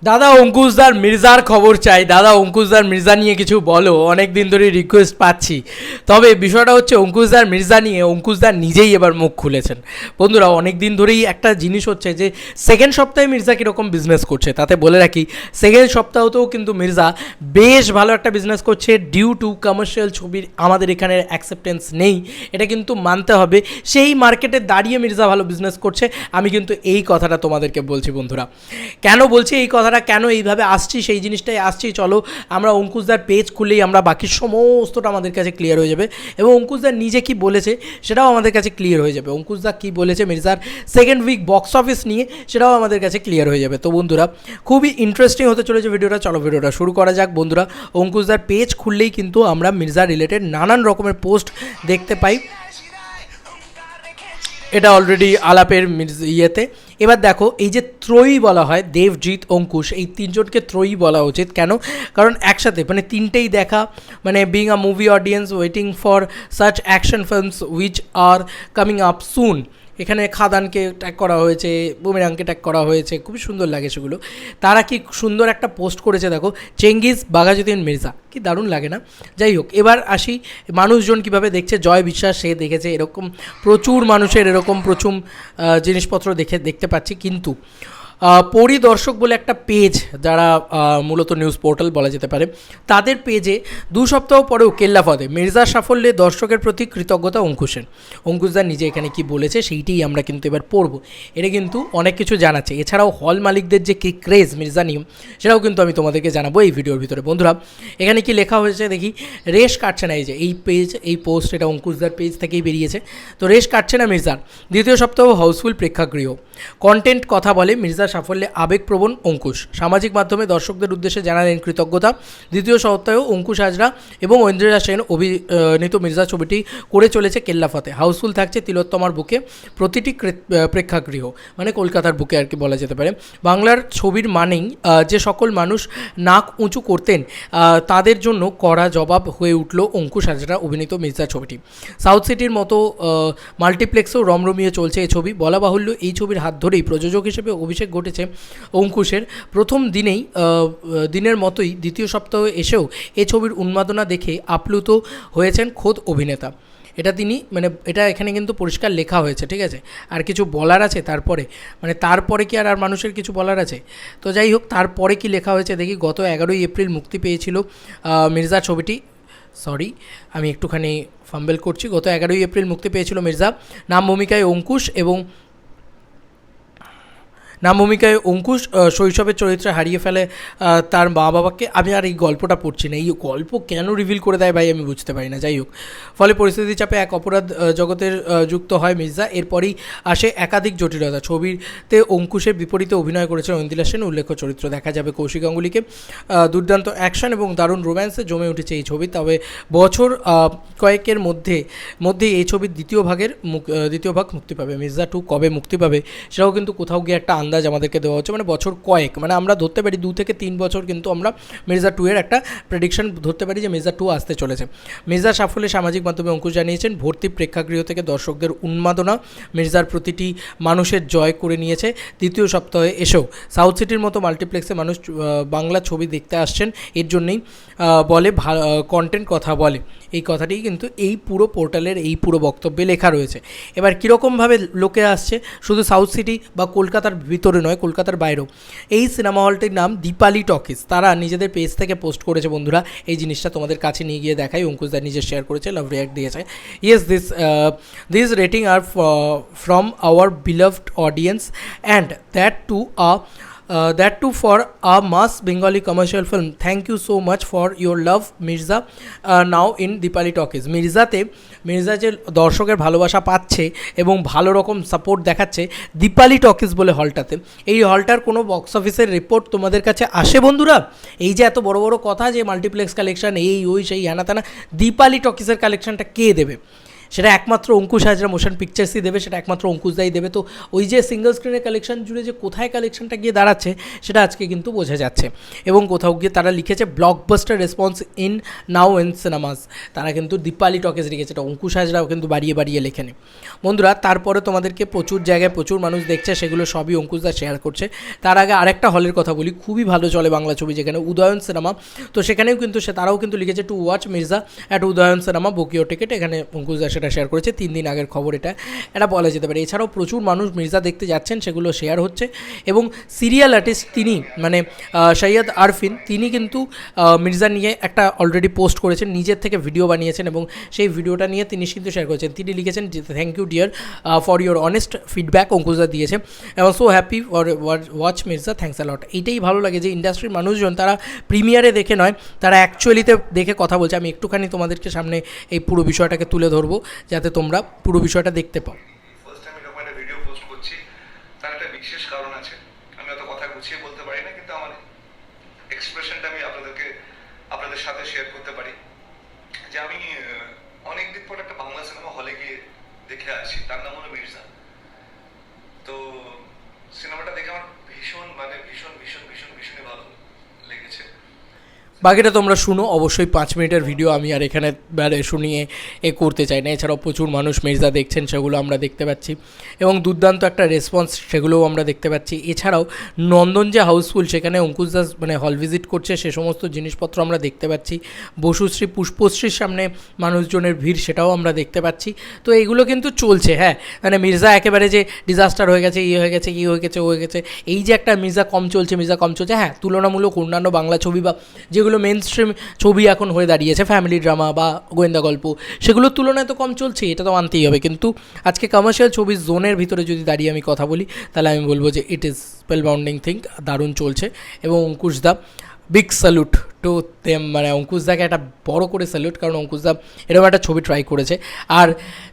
দাদা অঙ্কুশদার মির্জার খবর চাই, দাদা অঙ্কুশদার মির্জা নিয়ে কিছু বলো, অনেক দিন ধরে রিকোয়েস্ট পাচ্ছি। তবে বিষয়টা হচ্ছে অঙ্কুশদার মির্জা নিয়ে অঙ্কুশদার নিজেই এবার মুখ খুলেছেন। বন্ধুরা, অনেক দিন ধরেই একটা জিনিস হচ্ছে যে সেকেন্ড সপ্তাহে মির্জা কীরকম বিজনেস করছে, তাতে বলে রাখি সেকেন্ড সপ্তাহতেও কিন্তু মির্জা বেশ ভালো একটা বিজনেস করছে। ডিউ টু কমার্শিয়াল ছবির আমাদের এখানে অ্যাকসেপ্টেন্স নেই, এটা কিন্তু মানতে হবে। সেই মার্কেটে দাঁড়িয়ে মির্জা ভালো বিজনেস করছে। আমি কিন্তু এই কথাটা তোমাদেরকে বলছি বন্ধুরা। কেন বলছি এই কথাটা, কেন এইভাবে আসছি সেই জিনিসটাই আসছি। চলো আমরা অঙ্কুশদার পেজ খুললেই আমরা বাকি সমস্তটা আমাদের কাছে ক্লিয়ার হয়ে যাবে, এবং অঙ্কুশদার নিজে কি বলেছে সেটাও আমাদের কাছে ক্লিয়ার হয়ে যাবে। অঙ্কুশদা কী বলেছে মির্জার সেকেন্ড উইক বক্স অফিস নিয়ে, সেটাও আমাদের কাছে ক্লিয়ার হয়ে যাবে। তো বন্ধুরা, খুবই ইন্টারেস্টিং হতে চলেছে ভিডিওটা। চলো ভিডিওটা শুরু করা যাক বন্ধুরা। অঙ্কুশদার পেজ খুললেই কিন্তু আমরা মির্জা রিলেটেড নানান রকমের পোস্ট দেখতে পাই। এটা অলরেডি আলাপের ইয়েতে। এবার দেখো, এই যে ত্রয়ী বলা হয়, দেবজিৎ, অঙ্কুশ, এই তিনজনকে ত্রয়ী বলা উচিত। কেন? কারণ একসাথে মানে তিনটেই দেখা, মানে being a movie audience waiting for such action films which are coming up soon. এখানে খাদানকে ট্যাগ করা হয়েছে, বুমেরাংকে ট্যাগ করা হয়েছে, খুবই সুন্দর লাগে সেগুলো। তারা কি সুন্দর একটা পোস্ট করেছে দেখো, চেঙ্গিজ, বাঘাযতীন, মির্জা, কি দারুণ লাগে না? যাই হোক, এবার আসি মানুষজন কিভাবে দেখছে। জয় বিশ্বাস, সে দেখেছে এরকম প্রচুর মানুষের এরকম প্রচুর জিনিসপত্র দেখতে পাচ্ছি। কিন্তু পরিদর্শক বলে একটা পেজ, যারা মূলত নিউজ পোর্টাল বলা যেতে পারে, তাদের পেজে 2 সপ্তাহ পরেও কেল্লাফতে মির্জার সাফল্যে দর্শকের প্রতি কৃতজ্ঞতা অঙ্কুশের। অঙ্কুশদার নিজে এখানে কি বলেছে সেইটাই আমরা কিন্তু এবার পড়ব। এটা কিন্তু অনেক কিছু জানাচ্ছে। এছাড়াও হল মালিকদের যে কি ক্রেজ মির্জা নিয়ে, সেটাও কিন্তু আমি তোমাদেরকে জানাবো এই ভিডিওর ভিতরে। বন্ধুরা, এখানে কি লেখা হয়েছে দেখি। রেশ কাটছে না, এই যে এই পেজ, এই পোস্ট, এটা অঙ্কুশদার পেজ থেকেই বেরিয়েছে। তো রেশ কাটছে না মির্জার, দ্বিতীয় সপ্তাহ হাউসফুল প্রেক্ষাগৃহ, কন্টেন্ট কথা বলে মির্জার সাফল্যে আবেগপ্রবণ অঙ্কুশ, সামাজিক মাধ্যমে দর্শকদের উদ্দেশ্যে জানালেন কৃতজ্ঞতা। দ্বিতীয় সপ্তাহেও অঙ্কুশ হাজরা এবং ঐন্দ্রিলা সেন অভিনীত মির্জা ছবিটি করে চলেছে কেল্লাফতে। হাউসফুল থাকছে তিলোত্তমার বুকে প্রতিটি প্রেক্ষাগৃহ, মানে কলকাতার বুকে আর কি বলা যেতে পারে। বাংলার ছবির মানেই যে সকল মানুষ নাক উঁচু করতেন, তাদের জন্য কড়া জবাব হয়ে উঠল অঙ্কুশ হাজরা অভিনীত মির্জা ছবিটি। সাউথ সিটির মতো মাল্টিপ্লেক্সেও রমরমিয়ে চলছে এই ছবি। বলা বাহুল্য, এই ছবির হাত ধরেই প্রযোজক হিসেবে অভিষেক ঘটেছে অঙ্কুশের। প্রথম দিনের মতোই দ্বিতীয় সপ্তাহে এসেও এ ছবির উন্মাদনা দেখে আপ্লুত হয়েছেন খোদ অভিনেতা। এটা তিনি মানে এটা এখানে কিন্তু পরিষ্কার লেখা হয়েছে, ঠিক আছে? আর কিছু বলার আছে তারপরে, মানে তারপরে কি আর মানুষের কিছু বলার আছে? তো যাই হোক, তারপরে কি লেখা হয়েছে দেখি। গত 11ই এপ্রিল মুক্তি পেয়েছিল মির্জা ছবিটি। সরি, আমি একটুখানি ফাম্বেল করছি। গত 11ই এপ্রিল মুক্তি পেয়েছিল মির্জা। নাম ভূমিকায় অঙ্কুশ শৈশবের চরিত্রে হারিয়ে ফেলে তার মা বাবাকে। আমি আর এই গল্পটা পড়ছি না, এই গল্প কেন রিভিল করে দেয় ভাই আমি বুঝতে পারি না। যাই হোক, ফলে পরিস্থিতির চাপে এক অপরাধ জগতের যুক্ত হয় মির্জা। এরপরই আসে একাধিক জটিলতা। ছবিতে অঙ্কুশের বিপরীতে অভিনয় করেছেন ঐন্দ্রিলা সেন, উল্লেখ্য চরিত্র দেখা যাবে কৌশিক গাঙ্গুলিকে। দুর্দান্ত অ্যাকশন এবং দারুণ রোম্যান্সে জমে উঠেছে এই ছবি। তবে বছর কয়েকের মধ্যেই এই ছবির দ্বিতীয় ভাগ মুক্তি পাবে। মির্জা 2 কবে মুক্তি পাবে সেটাও কিন্তু কোথাও গিয়ে একটা আন্দাজ আমাদেরকে দেওয়া হচ্ছে, মানে বছর কয়েক, মানে আমরা ধরতে পারি 2 থেকে 3 বছর কিন্তু আমরা মির্জা 2 এর একটা প্রেডিকশন ধরতে পারি যে মির্জা 2 আসতে চলেছে। মির্জার সাফল্যে সামাজিক মাধ্যমে অঙ্কুশ জানিয়েছেন, ভর্তি প্রেক্ষাগৃহ থেকে দর্শকদের উন্মাদনা মির্জার প্রতিটি মানুষের জয় করে নিয়েছে। দ্বিতীয় সপ্তাহে এসেও সাউথ সিটির মতো মাল্টিপ্লেক্সে মানুষ বাংলা ছবি দেখতে আসছেন। এর জন্যই বলে কন্টেন্ট কথা বলে, এই কথাটি কিন্তু এই পুরো পোর্টালের এই পুরো বক্তব্যে লেখা রয়েছে। এবার কীরকমভাবে লোকে আসছে, শুধু সাউথ সিটি বা কলকাতার ভিতরে নয়, কলকাতার বাইরেও। এই সিনেমা হলটির নাম দীপালি টকিজ, তারা নিজেদের পেজ থেকে পোস্ট করেছে। বন্ধুরা, এই জিনিসটা তোমাদের কাছে নিয়ে গিয়ে দেখাই। অঙ্কুশদা নিজে শেয়ার করেছে, লাভ রিয়াক্ট দিয়েছে। Yes, this rating are from our beloved audience and that too for a mass Bengali commercial film. Thank you so much for your love, Mirza. Now in Deepali Talkies. Mirza যে দর্শকের ভালোবাসা পাচ্ছে এবং ভালো রকম support দেখাচ্ছে Dipali talkies বলে হলটাতে। এই হলটার কোনো বক্স অফিসের রিপোর্ট তোমাদের কাছে আসে বন্ধুরা? এই যে এত বড় বড় কথা যে মাল্টিপ্লেক্স কালেকশন এই ওই সেই হ্যানা তানা, দীপালি টকিজের কালেকশনটা কে দেবে? সেটা একমাত্র অঙ্কুশ হাজরা মোশন পিকচার্সই দেবে, সেটা একমাত্র অঙ্কুশদাই দেবে। তো ওই যে সিঙ্গল স্ক্রিনের কালেকশন জুড়ে যে কোথায় কালেকশনটা গিয়ে দাঁড়াচ্ছে সেটা আজকে কিন্তু বোঝা যাচ্ছে। এবং কোথাও গিয়ে তারা লিখেছে blockbuster response in now in cinemas, তারা কিন্তু দীপালি টকেজ লিখেছে, এটা অঙ্কুশ হাজরাও কিন্তু বাড়িয়ে বাড়িয়ে লেখেনি। বন্ধুরা তারপরে তোমাদেরকে প্রচুর জায়গায় প্রচুর মানুষ দেখছে, সেগুলো সবই অঙ্কুশদা শেয়ার করছে। তার আগে আরেকটা হলের কথা বলি, খুবই ভালো চলে বাংলা ছবি যেখানে উদয়ন সিনেমা, তো সেখানেও কিন্তু তারাও কিন্তু লিখেছে to watch Mirza at Udayan cinema book your ticket, এখানে অঙ্কুশদা সেটা শেয়ার করেছে 3 দিন আগের খবর, এটা বলা যেতে পারে। এছাড়াও প্রচুর মানুষ মির্জা দেখতে যাচ্ছেন, সেগুলো শেয়ার হচ্ছে। এবং সিরিয়াল আর্টিস্ট তিনি মানে সৈয়দ আরফিন, তিনি কিন্তু মির্জা নিয়ে একটা অলরেডি পোস্ট করেছেন, নিজের থেকে ভিডিও বানিয়েছেন এবং সেই ভিডিওটা নিয়ে তিনি কিন্তু শেয়ার করেছেন। তিনি লিখেছেন thank you dear for your honest feedback, অঙ্কুশদা দিয়েছে এবং so happy for watch Mirza, thanks a lot. এইটাই ভালো লাগে যে ইন্ডাস্ট্রির মানুষজন তারা প্রিমিয়ারে দেখে নয়, তারা অ্যাকচুয়ালিতে দেখে কথা বলছে। আমি একটুখানি তোমাদেরকে সামনে এই পুরো বিষয়টাকে তুলে ধরবো যাতে তোমরা পুরো বিষয়টা দেখতে পাও। ফার্স্ট টাইম এরকম একটা ভিডিও পোস্ট করছি, তার একটা বিশেষ কারণ আছে। আমি অত কথা গুছিয়ে বলতে পারি না, কিন্তু আমার এক্সপ্রেশনটা আমি আপনাদের সাথে শেয়ার করতে পারি যে আমি অনেকদিন পর একটা বাংলা সিনেমা হলে গিয়ে দেখে আসি, তার নাম হলো মির্জা। তো সিনেমাটা দেখে আমার ভীষণই ভালো লেগেছে। বাকিটা তোমরা শুনো, অবশ্যই 5 মিনিটের ভিডিও আমি আর এখানে শুনিয়ে করতে চাই না। এছাড়াও প্রচুর মানুষ মির্জা দেখছেন, সেগুলো আমরা দেখতে পাচ্ছি এবং দুর্দান্ত একটা রেসপন্স, সেগুলোও আমরা দেখতে পাচ্ছি। এছাড়াও নন্দন যে হাউসফুল, সেখানে অঙ্কুশ দাস মানে হল ভিজিট করছে, সে সমস্ত জিনিসপত্র আমরা দেখতে পাচ্ছি। বসুশ্রী পুষ্পশ্রীর সামনে মানুষজনের ভিড়, সেটাও আমরা দেখতে পাচ্ছি। তো এইগুলো কিন্তু চলছে, হ্যাঁ, মানে মির্জা একেবারে যে ডিজাস্টার হয়ে গেছে, হয়ে গেছে, ও হয়ে গেছে, এই যে একটা মির্জা কম চলছে, হ্যাঁ, তুলনামূলক অন্যান্য বাংলা ছবি বা যেগুলো মেন স্ট্রিম ছবি এখন হয়ে দাঁড়িয়েছে, ফ্যামিলি ড্রামা বা গোয়েন্দা গল্প, সেগুলোর তুলনায় তো কম চলছে, এটা তো মানতেই হবে। কিন্তু আজকে কমার্শিয়াল ছবির জোনের ভিতরে যদি দাঁড়িয়ে আমি কথা বলি, তাহলে আমি বলবো যে ইট ইজ স্পেলবাউন্ডিং থিং, দারুণ চলছে। এবং অঙ্কুশদা, বিগ স্যালুট টু দেম, মানে অঙ্কুশদাকে একটা বড় করে স্যালুট, কারণ অঙ্কুশদা এরকম একটা ছবি ট্রাই করেছে। আর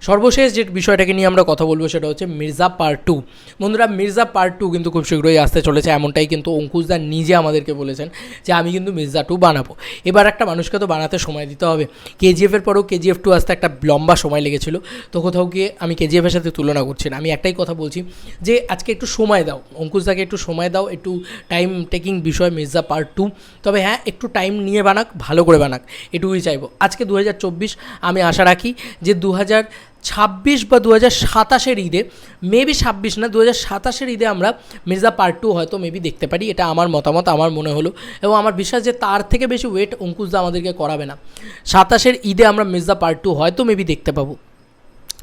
সর্বশেষ যে বিষয়টাকে নিয়ে আমরা কথা বলবো সেটা হচ্ছে মির্জা পার্ট 2। বন্ধুরা মির্জা পার্ট 2 কিন্তু খুব শীঘ্রই আসতে চলেছে, এমনটাই কিন্তু অঙ্কুশদা নিজে আমাদেরকে বলেছেন যে আমি কিন্তু মির্জা 2 বানাবো। এবার একটা মানুষকে তো বানাতে সময় দিতে হবে, কেজিএফের পরেও কেজিএফ 2 আসতে একটা লম্বা সময় লেগেছিল, তো কোথাও গিয়ে আমি কেজিএফের সাথে তুলনা করছি না, আমি একটাই কথা বলছি যে আজকে একটু সময় দাও, অঙ্কুশদাকে একটু সময় দাও, একটু টাইম টেকিং বিষয় মির্জা পার্ট 2। তবে হ্যাঁ, একটু টাইম নিয়ে বানাক, ভালো করে বানাক, এটুকুই চাইবো। আজকে 2024, আমি আশা রাখি যে 2026 বা 2027 ঈদে, মেবি 26 না, 2027 ঈদে আমরা মির্জা পার্ট 2 হয়তো মেবি দেখতে পারি। এটা আমার মতামত, আমার মনে হলো, এবং আমার বিশ্বাস যে তার থেকে বেশি ওয়েট অঙ্কুশদা আমাদেরকে করাবে না। 27 ঈদে আমরা মির্জা পার্ট 2 হয়তো মেবি দেখতে পাবো।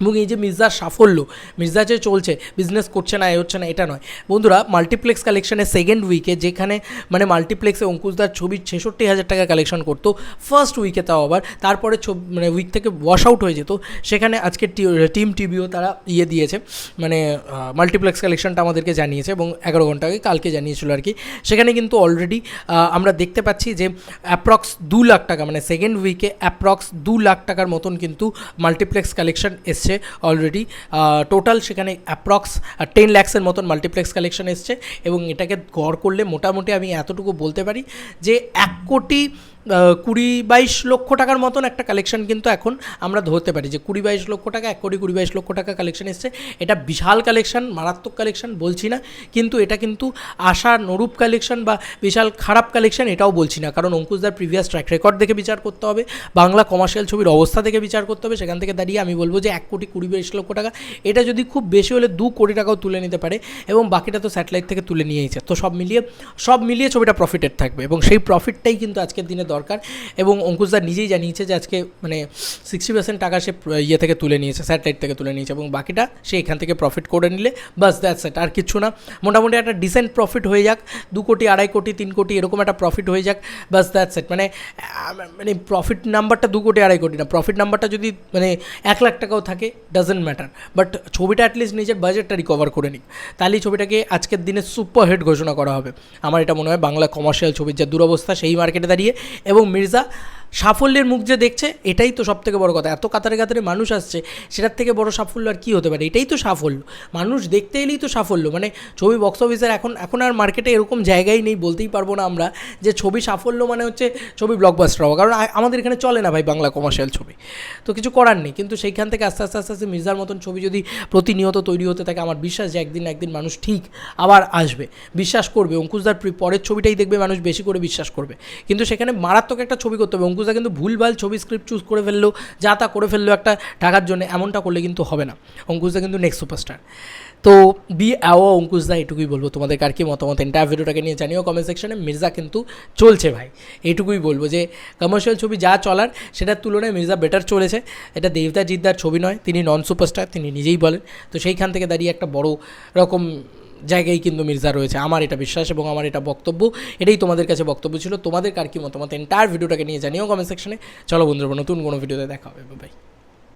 এবং এই যে মির্জার সাফল্য, মির্জা যে চলছে, বিজনেস করছে না, হচ্ছে না, এটা নয় বন্ধুরা। মাল্টিপ্লেক্স কালেকশানের সেকেন্ড উইকে, যেখানে মানে মাল্টিপ্লেক্সে অঙ্কুশদার ছবির 66,000 টাকা কালেকশন করতো ফার্স্ট উইকে, তাও আবার তারপরে মানে উইক থেকে ওয়াশ আউট হয়ে যেত, সেখানে আজকে টিম টিভিও তারা দিয়েছে, মানে মাল্টিপ্লেক্স কালেকশনটা আমাদেরকে জানিয়েছে এবং 11 ঘন্টা আগে কালকে জানিয়েছিল আর কি। সেখানে কিন্তু অলরেডি আমরা দেখতে পাচ্ছি যে অ্যাপ্রক্স 2 লাখ টাকা, মানে সেকেন্ড উইকে অ্যাপ্রক্স 2 লাখ টাকার মতন কিন্তু মাল্টিপ্লেক্স কালেকশন এসছে অলরেডি। টোটাল সেখানে অ্যাপ্রক্স 10 লাখসের মতন মাল্টিপ্লেক্স কালেকশন এসছে এবং এটাকে গড় করলে মোটামুটি আমি এতটুকু বলতে পারি যে 1,20,22 লক্ষ টাকার মতন একটা কালেকশন কিন্তু এখন আমরা ধরতে পারি যে 20-22 লক্ষ টাকা, 1,20,22 লক্ষ টাকা কালেকশন এসছে। এটা বিশাল কালেকশন, মারাত্মক কালেকশন বলছি না, কিন্তু এটা কিন্তু আশানুরূপ কালেকশন বা বিশাল খারাপ কালেকশন এটাও বলছি না, কারণ অঙ্কুশদার প্রিভিয়াস ট্র্যাক রেকর্ড দেখে বিচার করতে হবে, বাংলা কমার্শিয়াল ছবির অবস্থা দেখে বিচার করতে হবে। সেখান থেকে দাঁড়িয়ে আমি বলবো যে 1,20,22 লক্ষ টাকা, এটা যদি খুব বেশি হলে 2 কোটি টাকাও তুলে নিতে পারে, এবং বাকিটা তো স্যাটেলাইট থেকে তুলে নিয়েছে। তো সব মিলিয়ে ছবিটা প্রফিটেড থাকবে এবং সেই প্রফিটটাই কিন্তু আজকের দিনে দরকার। এবং অঙ্কুশদা নিজেই জানিয়েছে যে আজকে মানে 60% টাকা সে থেকে তুলে নিয়েছে, স্যাটেলাইট থেকে তুলে নিয়েছে, এবং বাকিটা সে এখান থেকে প্রফিট করে নিলে বাস দ্যাটস ইট, আর কিছু না। মোটামুটি একটা ডিসেন্ট প্রফিট হয়ে যাক, 2 কোটি, 2.5 কোটি, 3 কোটি এরকম একটা প্রফিট হয়ে যাক, বাস দ্যাটস ইট। মানে প্রফিট নাম্বারটা 2 কোটি 2.5 কোটি না, প্রফিট নাম্বারটা যদি মানে 1 লাখ টাকাও থাকে ডাজেন্ট ম্যাটার, বাট ছবিটা অ্যাটলিস্ট নিজের বাজেটটা রিকভার করে নিক, তাহলেই ছবিটাকে আজকের দিনে সুপার হিট ঘোষণা করা হবে। আমার এটা মনে হয় বাংলা কমার্শিয়াল ছবির যা দুরবস্থা সেই মার্কেটে দাঁড়িয়ে, এবং মির্জা সাফল্যের মুখ যে দেখছে এটাই তো সবথেকে বড় কথা। এত কাতারে কাতারে মানুষ আসছে, সেটার থেকে বড় সাফল্য আর কী হতে পারে? এটাই তো সাফল্য, মানুষ দেখতে এলেই তো সাফল্য। মানে ছবি বক্স অফিসের এখন আর মার্কেটে এরকম জায়গাই নেই, বলতেই পারবো না আমরা যে ছবি সাফল্য মানে হচ্ছে ছবি ব্লকবাস্টার হওয়া, কারণ আমাদের এখানে চলে না ভাই বাংলা কমার্শিয়াল ছবি, তো কিছু করার নেই। কিন্তু সেইখান থেকে আস্তে আস্তে আস্তে আস্তে মির্জার মতন ছবি যদি প্রতিনিয়ত তৈরি হতে থাকে, আমার বিশ্বাস যে একদিন একদিন মানুষ ঠিক আবার আসবে, বিশ্বাস করবে। অঙ্কুশদার পরের ছবিটাই দেখবে মানুষ বেশি করে বিশ্বাস করবে, কিন্তু সেখানে মারাত্মক একটা ছবি করতে হবে। অঙ্কুশদা কিন্তু ভুলভাল ছবি স্ক্রিপ্ট চুজ করে ফেললো, যা তা করে ফেললো একটা টাকার জন্য, এমনটা করলে কিন্তু হবে না। অঙ্কুশদা কিন্তু নেক্সট সুপারস্টার। তো বি অ্যাওয়া অঙ্কুশদা, এটুকুই বলবো। তোমাদের কার কি মতামত এন্টায়ার ভিডিওটাকে নিয়ে জানিও কমেন্ট সেকশনে। মির্জা কিন্তু চলছে ভাই, এইটুকুই বলবো যে কমার্শিয়াল ছবি যা চলার সেটার তুলনায় মির্জা বেটার চলেছে। এটা দেবদা জিদ্দার ছবি নয়, তিনি নন সুপারস্টার, তিনি নিজেই বলেন। তো সেইখান থেকে দাঁড়িয়ে একটা বড় রকম জায়গায় কিন্তু মির্জা রয়েছে, আমার এটা বিশ্বাস এবং আমার এটা বক্তব্য। এটাই তোমাদের কাছে বক্তব্য ছিল। তোমাদের কার কি মতামত এন্টায়ার ভিডিওটাকে নিয়ে জানিও কমেন্ট সেকশনে। চলো বন্ধুরা, নতুন কোনো ভিডিওতে দেখা হবে, বাই।